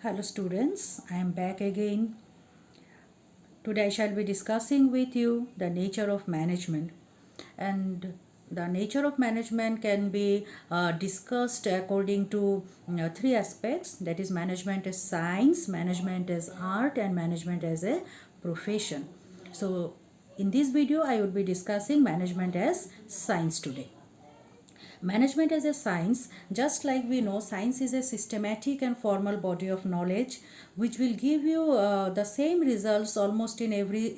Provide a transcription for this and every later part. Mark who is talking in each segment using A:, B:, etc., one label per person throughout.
A: Hello students, I am back again. Today I shall be discussing with you the nature of management. And the nature of management can be discussed according to three aspects, that is management as science, management as art, and management as a profession. So in this video I would be discussing management as science today. Management as a science, just like we know, science is a systematic and formal body of knowledge which will give you the same results almost in every,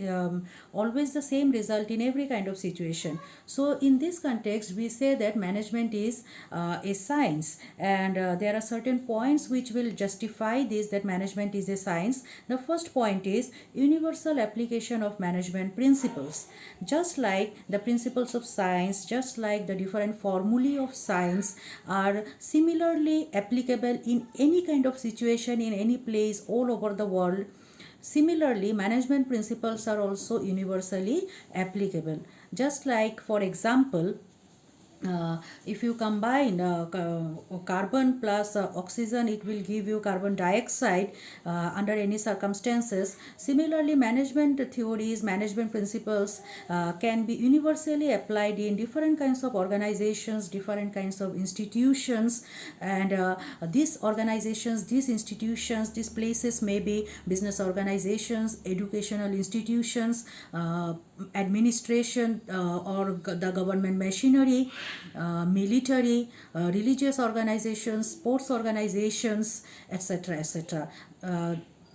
A: always the same result in every kind of situation. So, in this context, we say that management is a science, and there are certain points which will justify this, that management is a science. The first point is universal application of management principles. Just like the principles of science, just like the different formulae of science are similarly applicable in any kind of situation, in any place all over the world, similarly management principles are also universally applicable. Just like, for example, if you combine carbon plus oxygen, it will give you carbon dioxide under any circumstances. Similarly, management theories, management principles can be universally applied in different kinds of organizations, different kinds of institutions, and these organizations, these institutions, these places may be business organizations, educational institutions, administration, or the government machinery, military, religious organizations, sports organizations, etc. etc.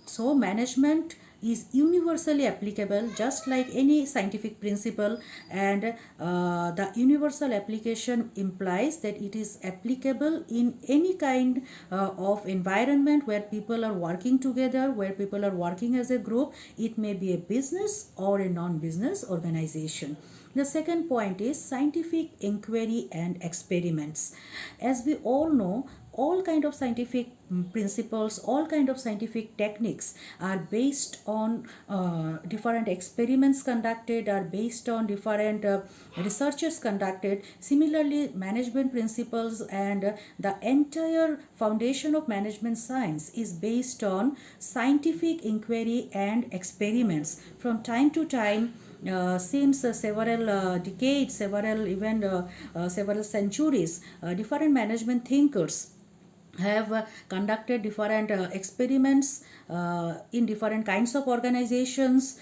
A: So, management is universally applicable just like any scientific principle, and the universal application implies that it is applicable in any kind of environment where people are working together, where people are working as a group. It may be a business or a non-business organization. The second point is scientific inquiry and experiments. As we all know, all kind of scientific principles, all kind of scientific techniques are based on different experiments conducted, are based on different researches conducted. Similarly, management principles and the entire foundation of management science is based on scientific inquiry and experiments. From time to time, since several decades, several centuries, different management thinkers have conducted different experiments in different kinds of organizations,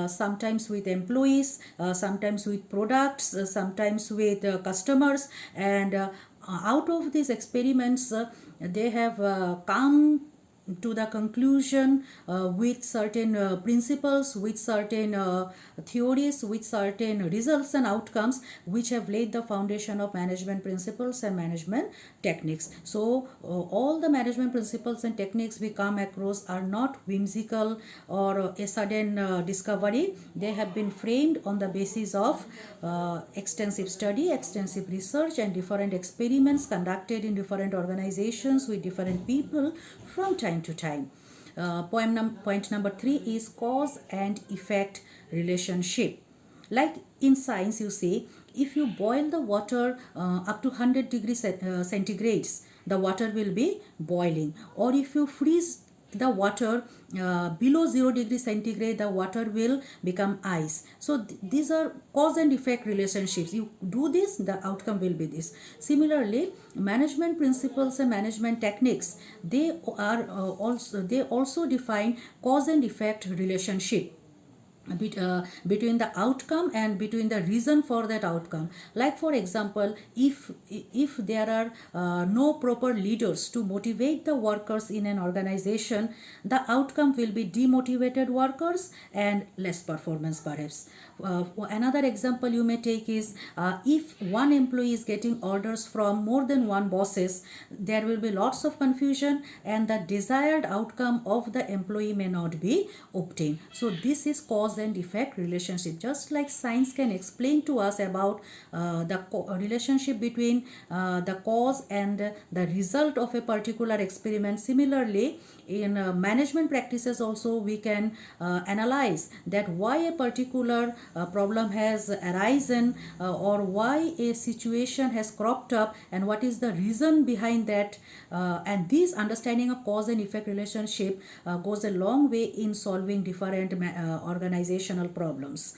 A: sometimes with employees, sometimes with products, sometimes with customers, and out of these experiments, they have come to the conclusion with certain principles, with certain theories, with certain results and outcomes, which have laid the foundation of management principles and management techniques. So all the management principles and techniques we come across are not whimsical or a sudden discovery. They have been framed on the basis of extensive study, extensive research, and different experiments conducted in different organizations with different people from time to time. Point number 3 is cause and effect relationship. Like in science, you say, if you boil the water up to 100 degrees centigrades, the water will be boiling. Or if you freeze the water below 0 degree centigrade, the water will become ice. So these are cause and effect relationships. You do this, the outcome will be this. Similarly, management principles and management techniques, they also define cause and effect relationship between the outcome and between the reason for that outcome. Like, for example, if there are no proper leaders to motivate the workers in an organization, the outcome will be demotivated workers and less performance perhaps. Another example you may take is if one employee is getting orders from more than one bosses, there will be lots of confusion and the desired outcome of the employee may not be obtained. So this is cause and effect relationship. Just like science can explain to us about the relationship between the cause and the result of a particular experiment, similarly in management practices also we can analyze that why a particular problem has arisen, or why a situation has cropped up, and what is the reason behind that. And this understanding of cause and effect relationship goes a long way in solving different organizational problems.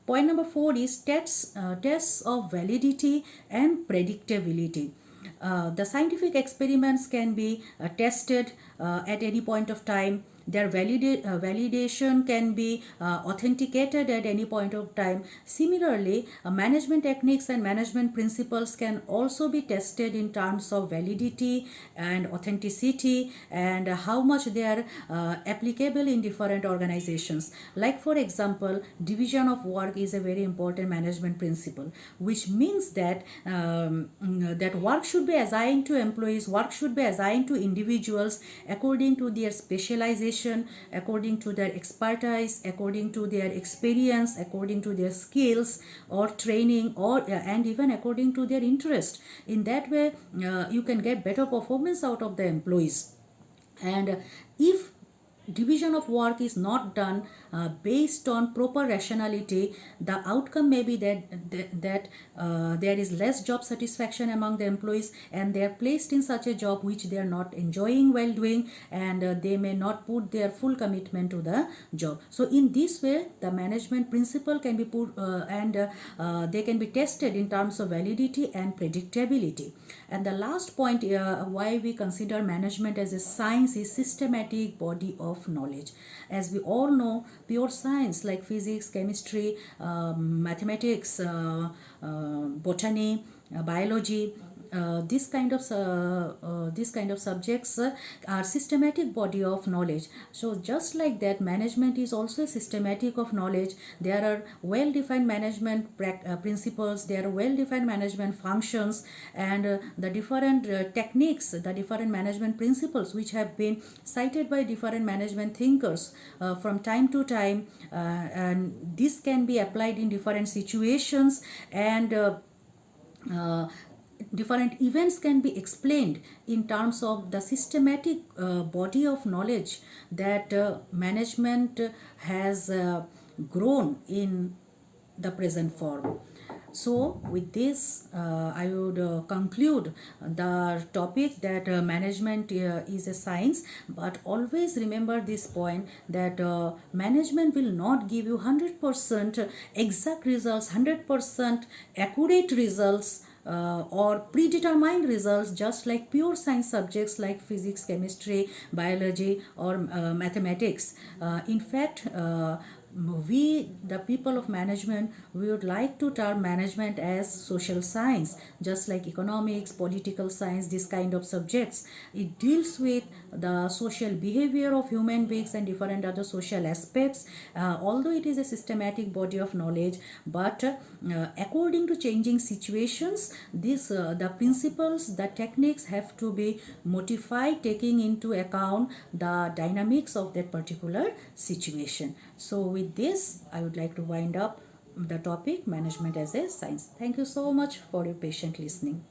A: Point number 4 is tests of validity and predictability. The scientific experiments can be tested at any point of time. Their validation can be authenticated at any point of time. Similarly, management techniques and management principles can also be tested in terms of validity and authenticity, and how much they are applicable in different organizations. Like, for example, division of work is a very important management principle, which means that that work should be assigned to employees, work should be assigned to individuals according to their specialization, according to their expertise, according to their experience, according to their skills or training, or and even according to their interest. In that way, you can get better performance out of the employees. And if division of work is not done based on proper rationality, the outcome may be that there is less job satisfaction among the employees, and they are placed in such a job which they are not enjoying while doing, and they may not put their full commitment to the job. So in this way, the management principle can be put and they can be tested in terms of validity and predictability. And the last point why we consider management as a science is systematic body of knowledge. As we all know, pure science like physics, chemistry, mathematics, botany, biology, this kind of subjects are systematic body of knowledge. So just like that, management is also a systematic of knowledge. There are well defined management principles, there are well defined management functions, and the different techniques, the different management principles which have been cited by different management thinkers from time to time, and this can be applied in different situations, and different events can be explained in terms of the systematic body of knowledge that management has grown in the present form. So with this, I would conclude the topic that management is a science, but always remember this point that management will not give you 100% exact results, 100% accurate results, or predetermined results, just like pure science subjects like physics, chemistry, biology, or mathematics. In fact, we, the people of management, we would like to term management as social science, just like economics, political science, this kind of subjects. It deals with the social behavior of human beings and different other social aspects, although it is a systematic body of knowledge, but according to changing situations, this the principles, the techniques have to be modified, taking into account the dynamics of that particular situation. So with this, I would like to wind up the topic management as a science. Thank you so much for your patient listening.